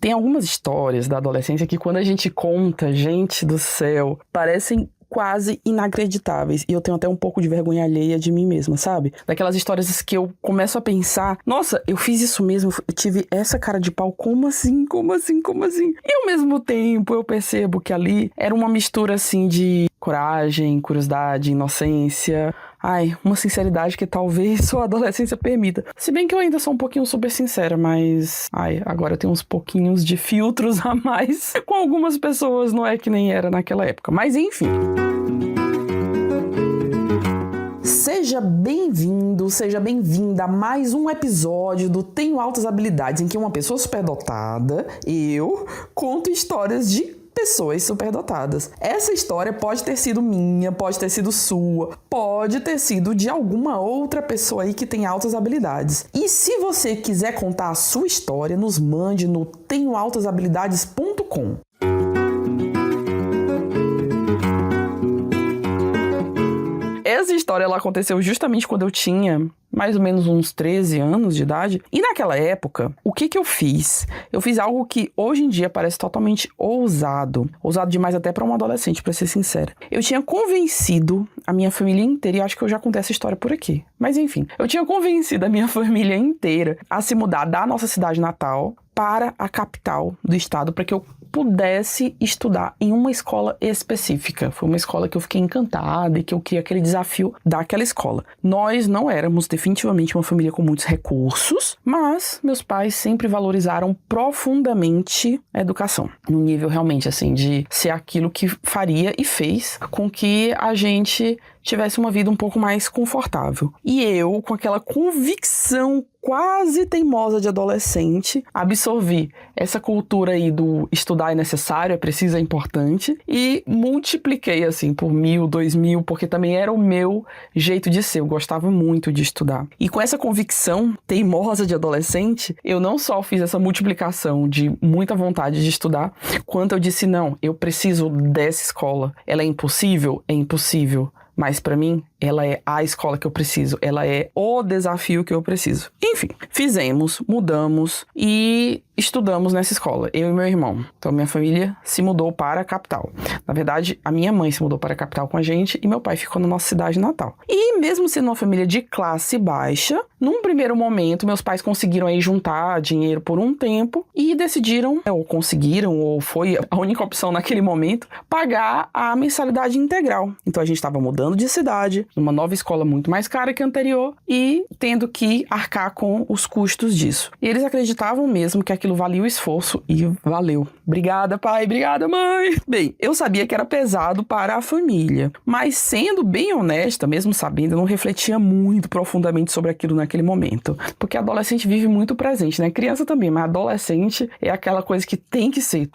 Tem algumas histórias da adolescência que quando a gente conta, gente do céu, parecem quase inacreditáveis. E eu tenho até um pouco de vergonha alheia de mim mesma, sabe? Daquelas histórias que eu começo a pensar, nossa, eu fiz isso mesmo, eu tive essa cara de pau, como assim? Como assim? Como assim? E ao mesmo tempo eu percebo que ali era uma mistura assim de coragem, curiosidade, inocência. Ai, uma sinceridade que talvez sua adolescência permita. Se bem que eu ainda sou um pouquinho super sincera, mas... Ai, agora eu tenho uns pouquinhos de filtros a mais com algumas pessoas, não é que nem era naquela época. Mas enfim... Seja bem-vindo, seja bem-vinda a mais um episódio do Tenho Altas Habilidades, em que uma pessoa superdotada, eu, conto histórias de pessoas superdotadas. Essa história pode ter sido minha, pode ter sido sua, pode ter sido de alguma outra pessoa aí que tem altas habilidades. E se você quiser contar a sua história, nos mande no tenhoaltashabilidades.com. Essa história ela aconteceu justamente quando eu tinha mais ou menos uns 13 anos de idade. E naquela época, o que eu fiz? Eu fiz algo que hoje em dia parece totalmente ousado. Ousado demais até para uma adolescente, para ser sincera. Eu tinha convencido a minha família inteira, e acho que eu já contei essa história por aqui. Mas enfim, eu tinha convencido a minha família inteira a se mudar da nossa cidade natal para a capital do estado, para que eu pudesse estudar em uma escola específica. Foi uma escola que eu fiquei encantada e que eu queria aquele desafio daquela escola. Nós não éramos definitivamente uma família com muitos recursos, mas meus pais sempre valorizaram profundamente a educação. No nível realmente assim de ser aquilo que faria e fez com que a gente tivesse uma vida um pouco mais confortável. E eu, com aquela convicção quase teimosa de adolescente, absorvi essa cultura aí do estudar é necessário, é preciso, é importante, e multipliquei assim por 1.000, 2.000, porque também era o meu jeito de ser, eu gostava muito de estudar. E com essa convicção teimosa de adolescente, eu não só fiz essa multiplicação de muita vontade de estudar, quanto eu disse, não, eu preciso dessa escola. Ela é impossível? É impossível. Mas pra mim, ela é a escola que eu preciso. Ela é o desafio que eu preciso. Enfim, fizemos, mudamos e estudamos nessa escola. Eu e meu irmão. Então, minha família se mudou para a capital. Na verdade, a minha mãe se mudou para a capital com a gente e meu pai ficou na nossa cidade natal. E mesmo sendo uma família de classe baixa, num primeiro momento, meus pais conseguiram aí juntar dinheiro por um tempo e decidiram, ou conseguiram, ou foi a única opção naquele momento, pagar a mensalidade integral. Então, a gente estava mudando de cidade, numa nova escola muito mais cara que a anterior e tendo que arcar com os custos disso. E eles acreditavam mesmo que aquilo valia o esforço e valeu. Obrigada, pai, obrigada, mãe. Bem, eu sabia que era pesado para a família, mas sendo bem honesta, mesmo sabendo, eu não refletia muito profundamente sobre aquilo naquele momento. Porque adolescente vive muito presente, né? Criança também, mas adolescente é aquela coisa que tem que ser,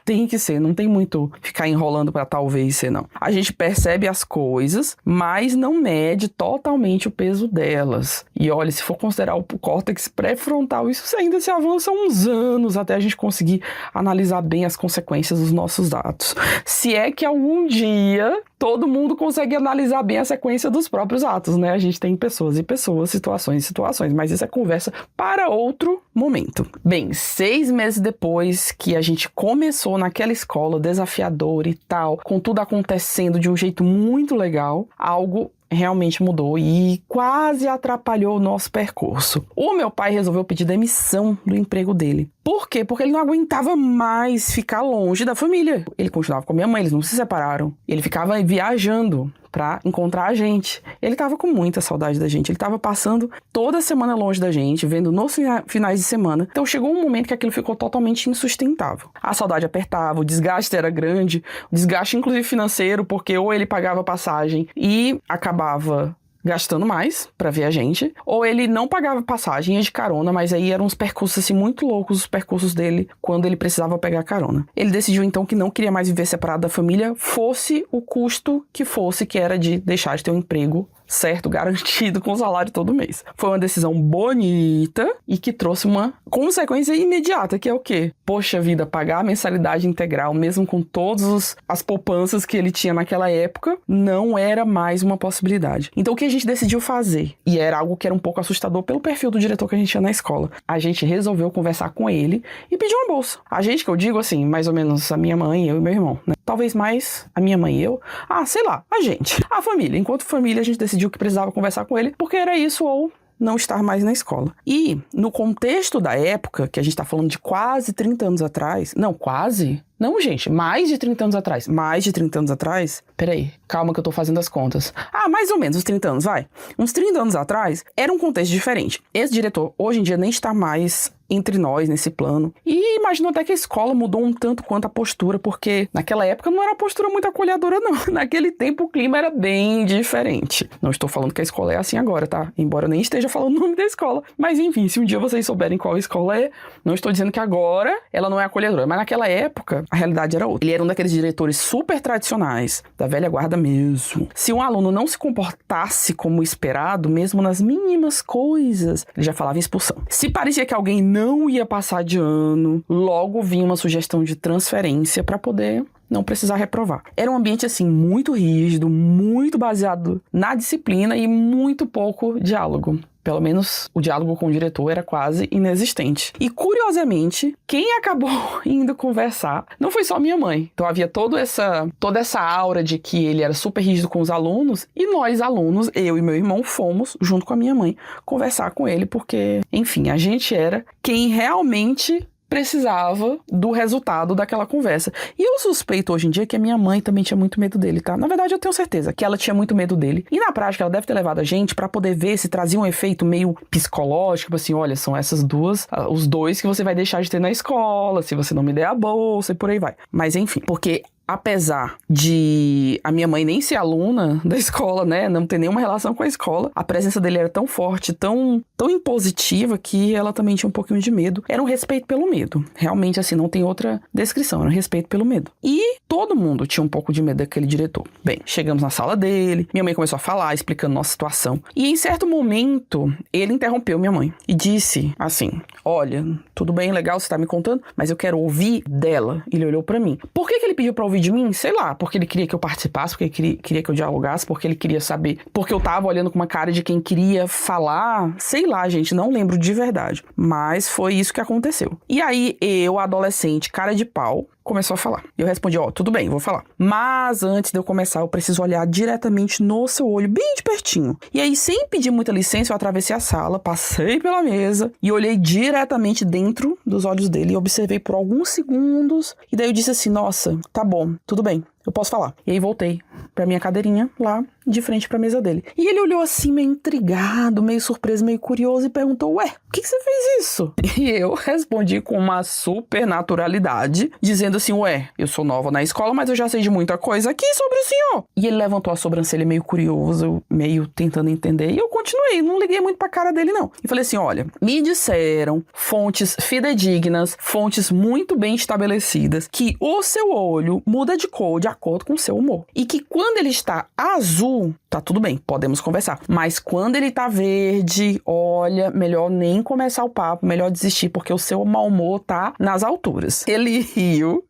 não tem muito ficar enrolando para talvez ser, não. A gente percebe as coisas, mas não mede totalmente o peso delas. E olha, se for considerar o córtex pré-frontal, isso ainda se avança uns anos até a gente conseguir analisar bem as consequências dos nossos atos. Se é que algum dia todo mundo consegue analisar bem a sequência dos próprios atos, né? A gente tem pessoas e pessoas, situações e situações, mas isso é conversa para outro momento. Bem, 6 meses depois que a gente começou naquela escola desafiadora e tal, com tudo acontecendo de um jeito muito legal, algo realmente mudou e quase atrapalhou o nosso percurso. O meu pai resolveu pedir demissão do emprego dele. Por quê? Porque ele não aguentava mais ficar longe da família. Ele continuava com a minha mãe, eles não se separaram. Ele ficava viajando pra encontrar a gente. Ele tava com muita saudade da gente. Ele tava passando toda semana longe da gente, vendo nos finais de semana. Então chegou um momento que aquilo ficou totalmente insustentável. A saudade apertava, o desgaste era grande, o desgaste inclusive financeiro, porque ou ele pagava passagem e acabava gastando mais pra ver a gente, ou ele não pagava passagem, ia de carona, mas aí eram uns percursos assim muito loucos, os percursos dele quando ele precisava pegar carona. Ele decidiu então que não queria mais viver separado da família, fosse o custo que fosse, que era de deixar de ter um emprego certo, garantido com o salário todo mês. Foi uma decisão bonita e que trouxe uma consequência imediata, que é o quê? Poxa vida, pagar a mensalidade integral, mesmo com todas as poupanças que ele tinha naquela época, não era mais uma possibilidade. Então o que a gente decidiu fazer? E era algo que era um pouco assustador pelo perfil do diretor que a gente tinha na escola. A gente resolveu conversar com ele e pedir uma bolsa. A gente, que eu digo assim, mais ou menos a minha mãe, eu e meu irmão, né? Talvez mais a minha mãe e eu. Sei lá, a gente. A família. Enquanto família, a gente decidiu que precisava conversar com ele, porque era isso ou não estar mais na escola. E, no contexto da época, que a gente tá falando de quase 30 anos atrás... Não, quase... Não, gente, mais de 30 anos atrás. Mais de 30 anos atrás? Peraí, calma que eu tô fazendo as contas. Mais ou menos uns 30 anos, vai. Uns 30 anos atrás, era um contexto diferente. Esse diretor, hoje em dia, nem está mais entre nós nesse plano. E imagino até que a escola mudou um tanto quanto a postura, porque naquela época não era uma postura muito acolhedora, não. Naquele tempo o clima era bem diferente. Não estou falando que a escola é assim agora, tá? Embora eu nem esteja falando o nome da escola. Mas enfim, se um dia vocês souberem qual escola é, não estou dizendo que agora ela não é acolhedora. Mas naquela época, a realidade era outra. Ele era um daqueles diretores super tradicionais, da velha guarda mesmo. Se um aluno não se comportasse como esperado, mesmo nas mínimas coisas, ele já falava em expulsão. Se parecia que alguém não ia passar de ano, logo vinha uma sugestão de transferência para poder não precisar reprovar. Era um ambiente, assim, muito rígido, muito baseado na disciplina e muito pouco diálogo. Pelo menos o diálogo com o diretor era quase inexistente. E, curiosamente, quem acabou indo conversar não foi só minha mãe. Então havia toda essa aura de que ele era super rígido com os alunos, e nós, alunos, eu e meu irmão, fomos, junto com a minha mãe, conversar com ele, porque, enfim, a gente era quem realmente precisava do resultado daquela conversa. E eu suspeito hoje em dia que a minha mãe também tinha muito medo dele, tá? Na verdade, eu tenho certeza que ela tinha muito medo dele. E na prática, ela deve ter levado a gente pra poder ver se trazia um efeito meio psicológico, tipo assim, olha, são essas duas, os dois que você vai deixar de ter na escola, se você não me der a bolsa e por aí vai. Mas enfim, porque apesar de a minha mãe nem ser aluna da escola, né, não ter nenhuma relação com a escola, a presença dele era tão forte, tão impositiva, que ela também tinha um pouquinho de medo. Era um respeito pelo medo. Realmente, assim, não tem outra descrição. Era um respeito pelo medo. E todo mundo tinha um pouco de medo daquele diretor. Bem, chegamos na sala dele, minha mãe começou a falar, explicando nossa situação. E em certo momento, ele interrompeu minha mãe e disse assim, olha, tudo bem, legal, você tá me contando, mas eu quero ouvir dela. Ele olhou pra mim. Por que ele pediu pra ouvir de mim? Sei lá, porque ele queria que eu participasse, porque ele queria que eu dialogasse, porque ele queria saber, porque eu tava olhando com uma cara de quem queria falar, sei lá, gente, não lembro de verdade, mas foi isso que aconteceu. E aí eu, adolescente, cara de pau, começou a falar. Eu respondi, tudo bem, vou falar. Mas antes de eu começar, eu preciso olhar diretamente no seu olho, bem de pertinho. E aí, sem pedir muita licença, eu atravessei a sala, passei pela mesa e olhei diretamente dentro dos olhos dele e observei por alguns segundos. E daí eu disse assim, nossa, tá bom, tudo bem, eu posso falar. E aí voltei pra minha cadeirinha lá, de frente pra mesa dele. E ele olhou assim, meio intrigado, meio surpreso, meio curioso e perguntou, ué, por que você fez isso? E eu respondi com uma super naturalidade, dizendo assim, ué, eu sou nova na escola, mas eu já sei de muita coisa aqui sobre o senhor. E ele levantou a sobrancelha meio curioso, meio tentando entender, e eu continuei, não liguei muito pra cara dele não. E falei assim, olha, me disseram fontes fidedignas, fontes muito bem estabelecidas, que o seu olho muda de cor de acordo com o seu humor. E que quando ele está azul, tá tudo bem, podemos conversar. Mas quando ele tá verde, olha, melhor nem começar o papo, melhor desistir, porque o seu mau humor tá nas alturas. Ele riu,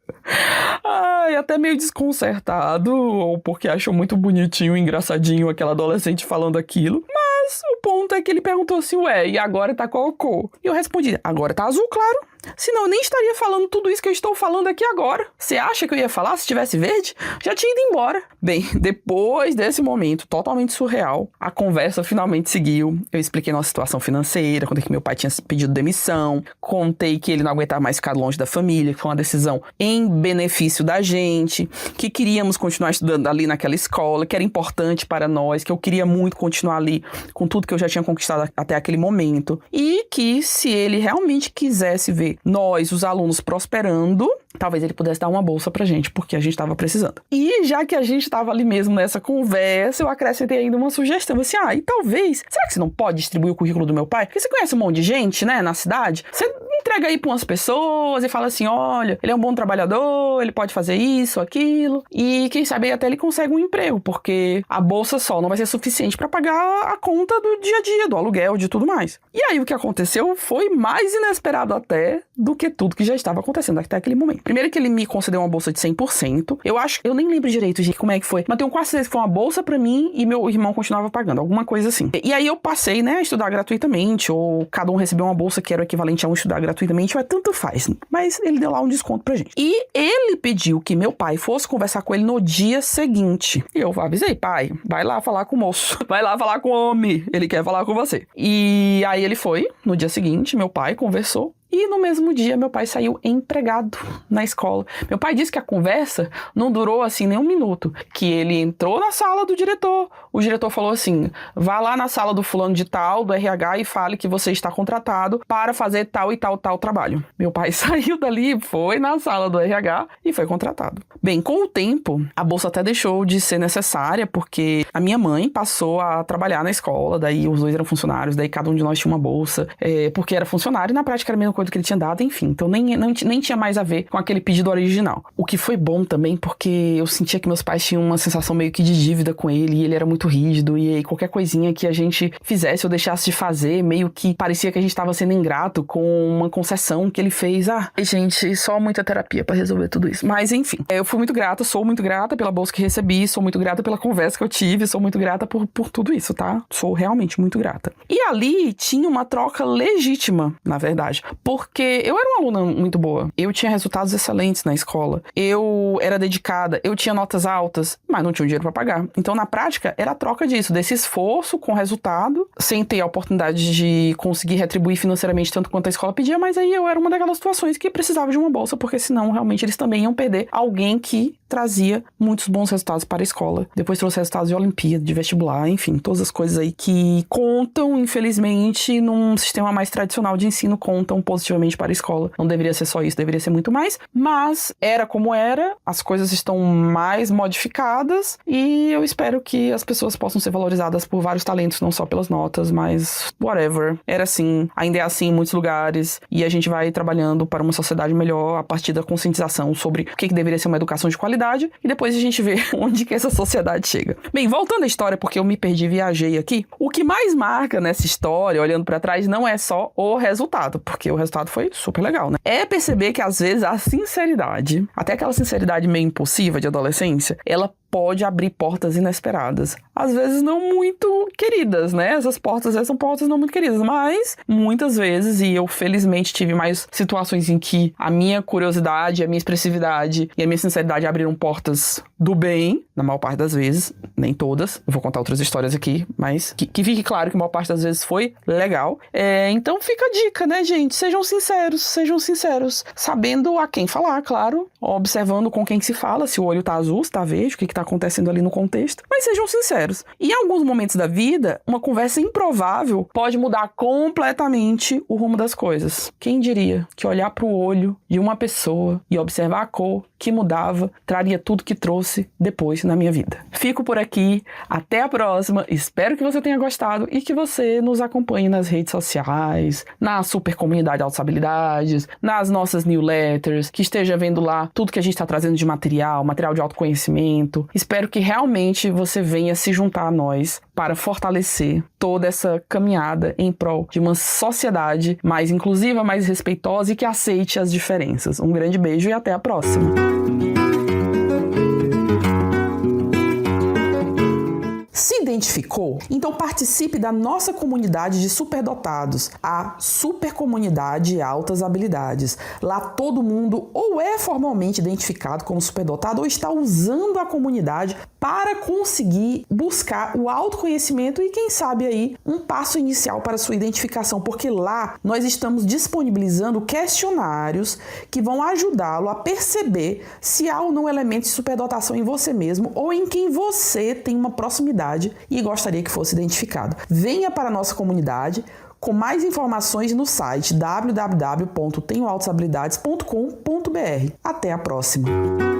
até meio desconcertado, ou porque achou muito bonitinho, engraçadinho aquela adolescente falando aquilo. Mas o ponto é que ele perguntou assim, ué, e agora tá qual cor? E eu respondi, agora tá azul, claro. Senão eu nem estaria falando tudo isso que eu estou falando aqui agora. Você acha que eu ia falar se tivesse verde? Já tinha ido embora. Bem, depois desse momento totalmente surreal, a conversa finalmente seguiu. Eu expliquei nossa situação financeira, contei que meu pai tinha pedido demissão, contei que ele não aguentava mais ficar longe da família, que foi uma decisão em benefício da gente, que queríamos continuar estudando ali naquela escola, que era importante para nós, que eu queria muito continuar ali com tudo que eu já tinha conquistado até aquele momento. E que se ele realmente quisesse ver nós, os alunos, prosperando, talvez ele pudesse dar uma bolsa pra gente, porque a gente tava precisando. E já que a gente tava ali mesmo nessa conversa, eu acrescentei ainda uma sugestão, assim, e talvez, será que você não pode distribuir o currículo do meu pai? Porque você conhece um monte de gente, né, na cidade, você entrega aí pra umas pessoas e fala assim, olha, ele é um bom trabalhador, ele pode fazer isso, aquilo, e quem sabe até ele consegue um emprego, porque a bolsa só não vai ser suficiente pra pagar a conta do dia a dia, do aluguel, de tudo mais. E aí o que aconteceu foi mais inesperado até do que tudo que já estava acontecendo até aquele momento. Primeiro que ele me concedeu uma bolsa de 100%. Eu nem lembro direito, gente, como é que foi. Mas tenho quase certeza que foi uma bolsa pra mim e meu irmão continuava pagando, alguma coisa assim. E aí eu passei, né, a estudar gratuitamente, ou cada um recebeu uma bolsa que era o equivalente a um estudar gratuitamente, ou tanto faz. Mas ele deu lá um desconto pra gente. E ele pediu que meu pai fosse conversar com ele no dia seguinte. E eu avisei, pai, vai lá falar com o moço. Vai lá falar com o homem. Ele quer falar com você. E aí ele foi, no dia seguinte, meu pai conversou. E no mesmo dia, meu pai saiu empregado na escola. Meu pai disse que a conversa não durou, assim, nem um minuto. Que ele entrou na sala do diretor. O diretor falou assim, vá lá na sala do fulano de tal, do RH, e fale que você está contratado para fazer tal e tal trabalho. Meu pai saiu dali, foi na sala do RH e foi contratado. Bem, com o tempo, a bolsa até deixou de ser necessária, porque a minha mãe passou a trabalhar na escola, daí os dois eram funcionários, daí cada um de nós tinha uma bolsa, porque era funcionário e na prática era a mesma coisa que ele tinha dado, enfim. Então nem tinha mais a ver com aquele pedido original. O que foi bom também, porque eu sentia que meus pais tinham uma sensação meio que de dívida com ele, e ele era muito rígido, e aí qualquer coisinha que a gente fizesse ou deixasse de fazer, meio que parecia que a gente estava sendo ingrato com uma concessão que ele fez. Gente, só muita terapia pra resolver tudo isso. Mas enfim, eu fui muito grata, sou muito grata pela bolsa que recebi, sou muito grata pela conversa que eu tive, sou muito grata por tudo isso, tá? Sou realmente muito grata. E ali tinha uma troca legítima, na verdade, porque eu era uma aluna muito boa, eu tinha resultados excelentes na escola, eu era dedicada, eu tinha notas altas, mas não tinha dinheiro pra pagar. Então, na prática, era a troca disso, desse esforço com resultado, sem ter a oportunidade de conseguir retribuir financeiramente tanto quanto a escola pedia, mas aí eu era uma daquelas situações que precisava de uma bolsa, porque senão, realmente, eles também iam perder alguém que trazia muitos bons resultados para a escola. Depois trouxe resultados de Olimpíada, de vestibular, enfim, todas as coisas aí que contam, infelizmente, num sistema mais tradicional de ensino, contam positivamente para a escola. Não deveria ser só isso, deveria ser muito mais, mas era como era, as coisas estão mais modificadas e eu espero que as pessoas possam ser valorizadas por vários talentos, não só pelas notas, mas whatever. Era assim, ainda é assim em muitos lugares e a gente vai trabalhando para uma sociedade melhor a partir da conscientização sobre o que deveria ser uma educação de qualidade e depois a gente vê onde que essa sociedade chega. Bem, voltando à história, porque eu me perdi, viajei aqui, o que mais marca nessa história, olhando pra trás, não é só o resultado, porque o resultado foi super legal, né? É perceber que às vezes a sinceridade, até aquela sinceridade meio impulsiva de adolescência, ela pode abrir portas inesperadas. Às vezes não muito queridas, né? Essas portas são portas não muito queridas, mas muitas vezes, e eu felizmente tive mais situações em que a minha curiosidade, a minha expressividade e a minha sinceridade abriram portas do bem, na maior parte das vezes, nem todas. Eu vou contar outras histórias aqui, mas que fique claro que a maior parte das vezes foi legal. Então fica a dica, né, gente? Sejam sinceros, sabendo a quem falar, claro, observando com quem se fala, se o olho tá azul, se tá verde, o que tá acontecendo ali no contexto, mas sejam sinceros. E em alguns momentos da vida, uma conversa improvável pode mudar completamente o rumo das coisas. Quem diria que olhar pro olho de uma pessoa e observar a cor que mudava, traria tudo que trouxe depois na minha vida. Fico por aqui, até a próxima, espero que você tenha gostado e que você nos acompanhe nas redes sociais, na super comunidade Altas Habilidades, nas nossas newsletters, que esteja vendo lá tudo que a gente está trazendo de material de autoconhecimento. Espero que realmente você venha se juntar a nós para fortalecer toda essa caminhada em prol de uma sociedade mais inclusiva, mais respeitosa e que aceite as diferenças. Um grande beijo e até a próxima! Se identificou? Então participe da nossa comunidade de superdotados, a Supercomunidade Altas Habilidades. Lá todo mundo ou é formalmente identificado como superdotado ou está usando a comunidade para conseguir buscar o autoconhecimento e, quem sabe, aí um passo inicial para sua identificação, porque lá nós estamos disponibilizando questionários que vão ajudá-lo a perceber se há ou não elementos de superdotação em você mesmo ou em quem você tem uma proximidade e gostaria que fosse identificado. Venha para a nossa comunidade, com mais informações no site www.tenhoaltashabilidades.com.br. Até a próxima!